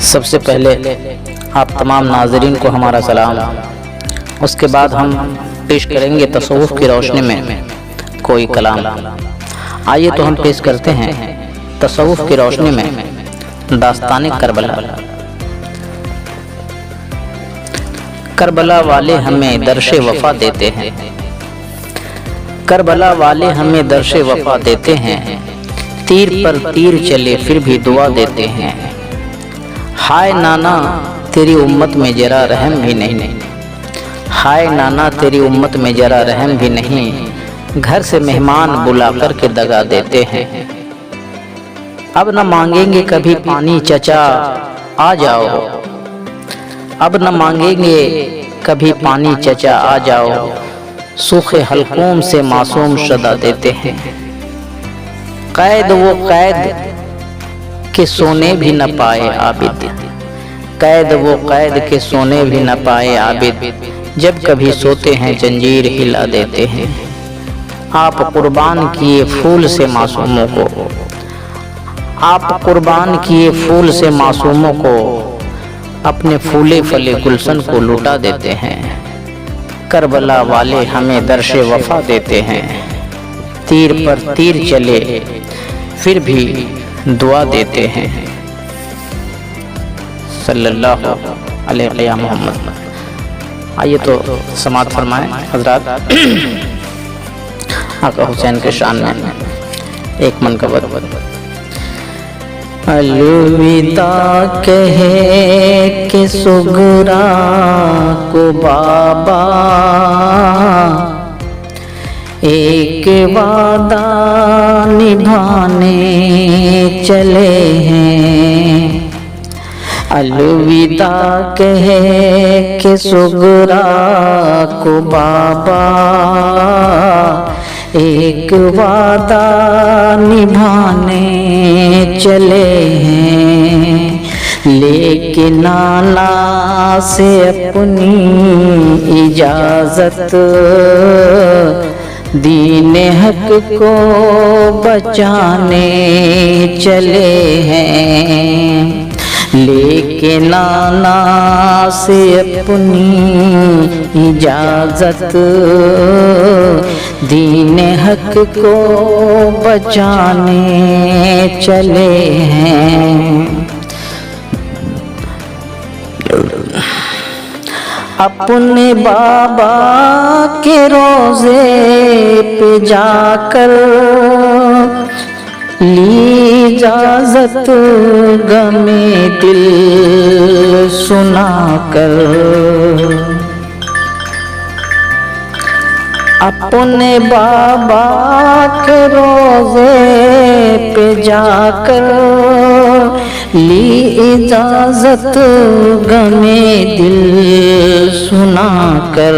سب سے پہلے آپ تمام ناظرین کو ہمارا سلام۔ اس کے بعد ہم پیش کریں گے تصوف کی روشنی میں کوئی کلام۔ آئیے تو ہم پیش کرتے ہیں تصوف کی روشنی میں داستان کربلا۔ کربلا والے ہمیں درش وفا دیتے ہیں، کربلا والے ہمیں درش وفا دیتے ہیں، تیر پر تیر چلے پھر بھی دعا دیتے ہیں۔ ہائے نانا تیری امت میں ذرا رحم بھی نہیں، ہائے نانا تیری امت میں ذرا رحم بھی نہیں، گھر سے مہمان بلا کر کے دگا دیتے ہیں۔ اب نہ مانگیں گے کبھی پانی چچا آ جاؤ، اب نہ مانگیں گے کبھی پانی چچا آ جاؤ، سوکھے حلقوم سے معصوم شدہ دیتے ہیں۔ قید وہ قید کہ سونے بھی نہ پائے عابد، قید وہ قید کہ سونے بھی نہ پائے عابد، جب کبھی سوتے ہیں زنجیر ہلا دیتے ہیں۔ آپ قربان کیے پھول سے معصوموں کو، آپ قربان کیے پھول سے معصوموں کو، اپنے پھولے پھلے گلشن کو لوٹا دیتے ہیں۔ کربلا والے ہمیں درش وفا دیتے ہیں، تیر پر تیر چلے پھر بھی دعا دیتے ہیں۔ صلی اللہ علیہ محمد۔ آئیے تو سماعت فرمائیں حضرات آقا حسین کے شان میں ایک منقبت۔ الوداع کہے کہ سغرا کو بابا، ایک وعدہ نبھانے چلے ہیں۔ الوداع کہے کہ سغرا کو بابا، ایک وعدہ نبھانے چلے ہیں، لیکن نانا سے اپنی اجازت دین حق کو بچانے چلے ہیں، لیکن نانا سے اپنی اجازت دین حق کو بچانے چلے ہیں۔ اپنے بابا کے روزے پہ جا کر لی اجازت غم دل سنا کر، اپنے بابا کے روزے پہ جا کر لی اجازت غم دل سنا کر،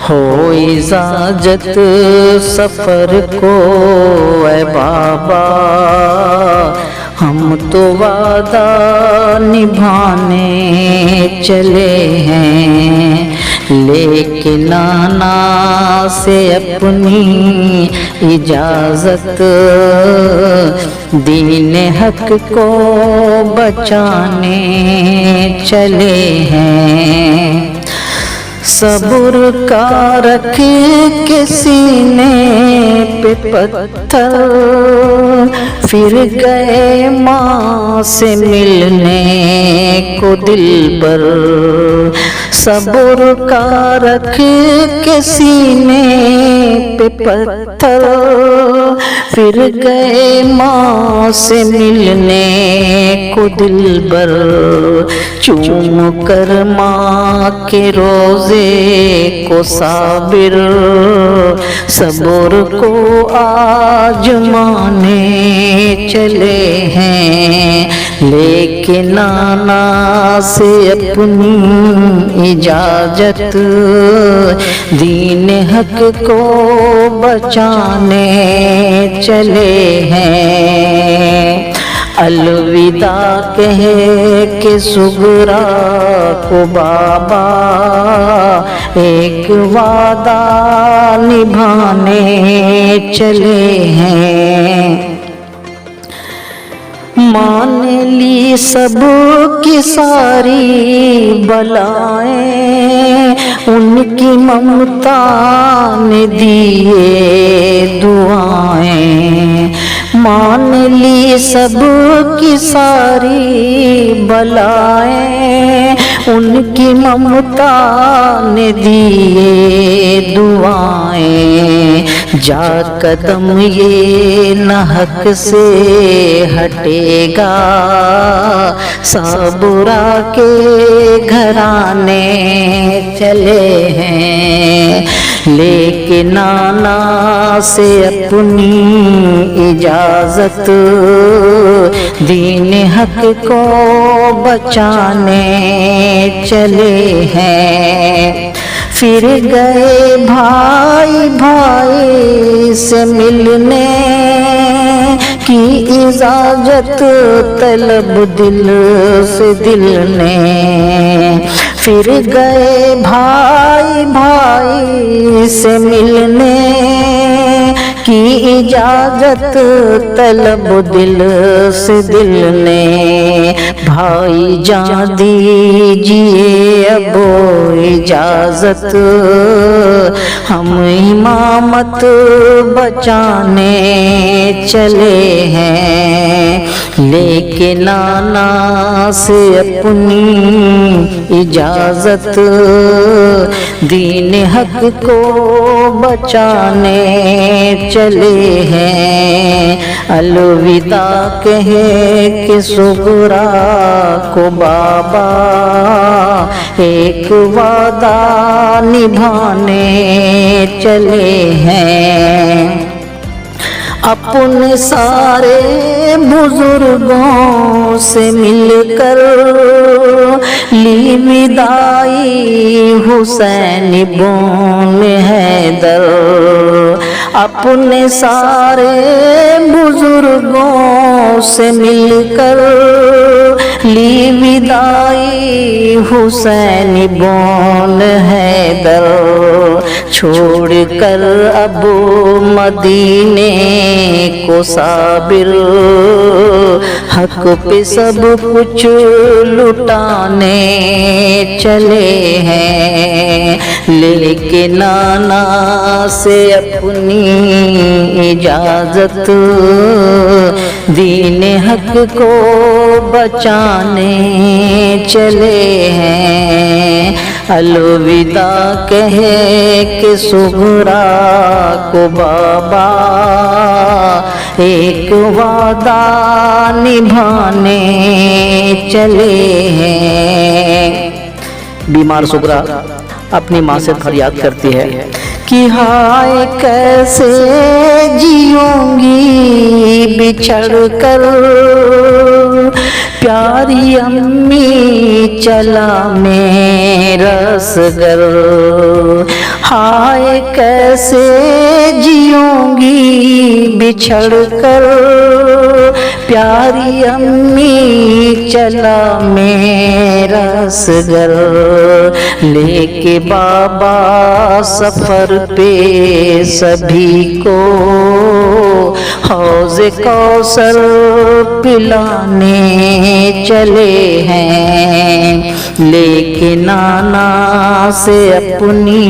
ہو اجازت سفر کو اے بابا، ہم تو وعدہ نبھانے چلے ہیں، لیکن نانا سے اپنی اجازت دین حق کو بچانے چلے ہیں۔ صبر کا رکھ کے سینے پہ پتھر، پھر گئے ماں سے ملنے کو دلبر، صبر کا رکھ کے سینے پہ پتھر، پھر گئے ماں سے ملنے کو دلبر، چوم کر ماں کے روزے کو صابر، صبر کو آزمانے چلے ہیں، لیکن نانا سے اپنی اجازت دین حق کو بچانے چلے ہیں۔ الوداع کہے کہ سغرا کو بابا، ایک وعدہ نبھانے چلے ہیں۔ مان لی سب کی ساری بلائیں، ان کی ممتا نے دیے دعائیں، مان لی سب کی ساری بلائیں، ان کی ممتا نے دیے دعائیں، جا قدم یہ نہ حق سے ہٹے گا، صبورا کے گھرانے چلے ہیں، لے کے نانا سے اپنی اجازت، دین حق کو بچانے چلے ہیں، پھر گئے بھائی بھائی سے ملنے کی اجازت طلب دل سے دل نے، پھر گئے بھائی بھائی سے ملنے کی اجازت طلب دل سے دل نے، بھائی جان دیجیے اب اجازت، ہم امامت بچانے چلے ہیں، لے کے نانا سے اپنی اجازت، دین حق کو بچانے چلے ہیں، الوداع کہے کہ صغرا کو بابا ایک وعدہ نبھانے چلے ہیں، اپنے سارے بزرگوں سے مل کر لی وداعی حسین بن حیدر، اپنے سارے بزرگوں سے مل کر لی وداعی حسین بن حیدر، چھوڑ کر اب مدینے کو صابر، حق پہ سب کچھ لٹانے چلے ہیں، لے کے نانا سے اپنی اجازت، دین حق کو بچانے چلے ہیں، الوداع کہے کہ صغرا کو بابا ایک وعدہ نبھانے چلے ہیں۔ بیمار صغرا اپنی ماں سے فریاد کرتی ہے کہ ہائے کیسے جیوں گی بچھڑ کر، پیاری امی چلا میرا صغر، ہائے کیسے جیوں گی بچھڑ کر، پیاری امی چلا میرا صغر، لے کے بابا سفر پہ سبھی کو حوض کوثر پلانے چلے ہیں، لے کے نانا سے اپنی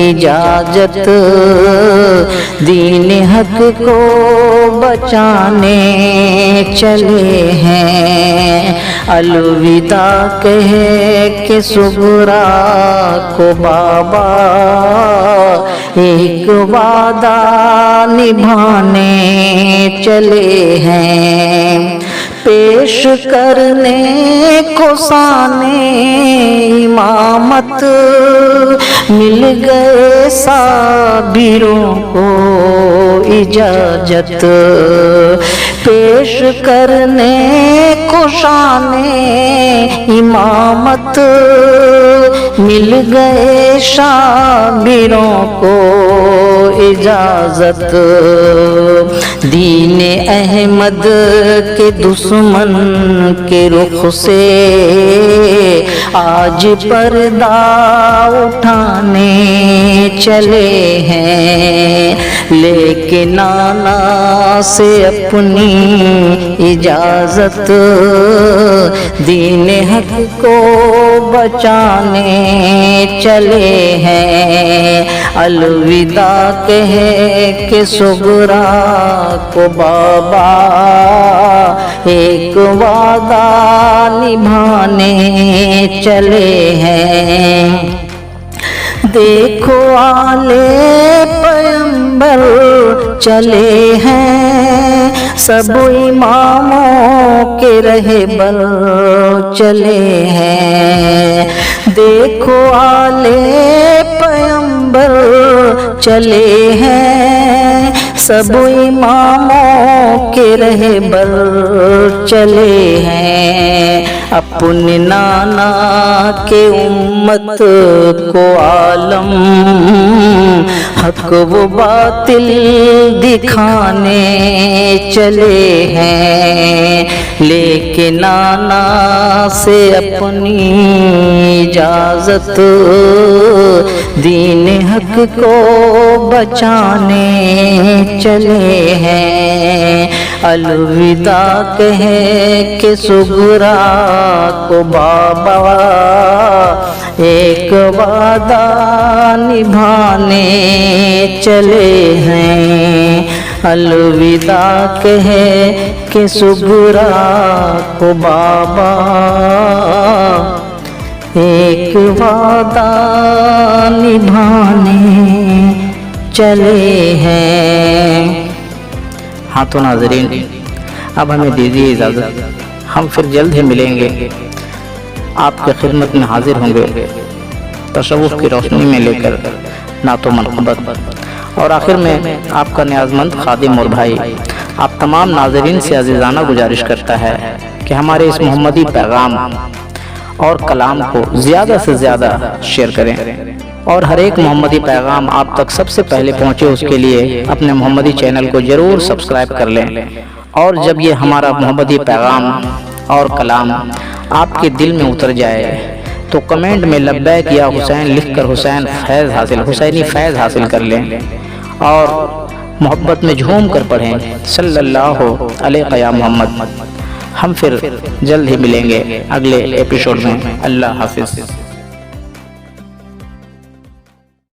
اجازت، دین حق کو بچانے چلے ہیں، الوداع کہے کہ صغرا کو بابا ایک وعدہ نبھانے چلے ہیں، پیش کرنے کو سانے امامت مل گئے صابروں کو اجازت، پیش کرنے کو شانے امامت مل گئے صابروں کو اجازت، دین احمد کے دشمن دشمن کے رخ سے آج پردہ اٹھانے چلے ہیں، لیکن نانا سے اپنی اجازت دین حق کو بچانے چلے ہیں۔ الوداع کہہ کے صغرا کو بابا ایک وعدہ نبھانے چلے ہیں۔ دیکھو آلے پیغمبر چلے ہیں، سب اماموں کے رہبر چلے ہیں۔ دیکھو آلے پیغمبر چلے ہیں، سب اماموں کے رہبر چلے ہیں۔ اپنے نانا کے امت کو عالم حق و باطل دکھانے چلے ہیں، لیکن نانا سے اپنی اجازت دین حق کو بچانے چلے ہیں۔ الوداع کہہ کے صغرا کو بابا ایک وعدہ نبھانے چلے ہیں۔ الوداع کہہ کے صغرا کو بابا ایک وعدہ نبھانے چلے ہیں۔ ہاں تو ناظرین، اب ہمیں دیجیے اجازت، ہم پھر جلد ہی ملیں گے، آپ کے خدمت میں حاضر ہوں گے تصوف کی روشنی میں لے کر نعت و منقبت۔ اور آخر میں آپ کا نیاز مند خادم اور بھائی آپ تمام ناظرین سے عزیزانہ گزارش کرتا ہے کہ ہمارے اس محمدی پیغام اور کلام کو زیادہ سے زیادہ شیئر کریں، اور ہر ایک محمدی پیغام آپ تک سب سے پہلے پہنچے اس کے لیے اپنے محمدی چینل کو ضرور سبسکرائب کر لیں۔ اور جب یہ ہمارا محمدی پیغام اور کلام آپ کے دل میں اتر جائے تو کمنٹ میں لبیک یا حسین لکھ کر حسینی فیض حاصل کر لیں، اور محبت میں جھوم کر پڑھیں صلی اللہ علیہ یا محمد۔ ہم پھر جلد ہی ملیں گے اگلے ایپیسوڈ میں۔ اللہ حافظ۔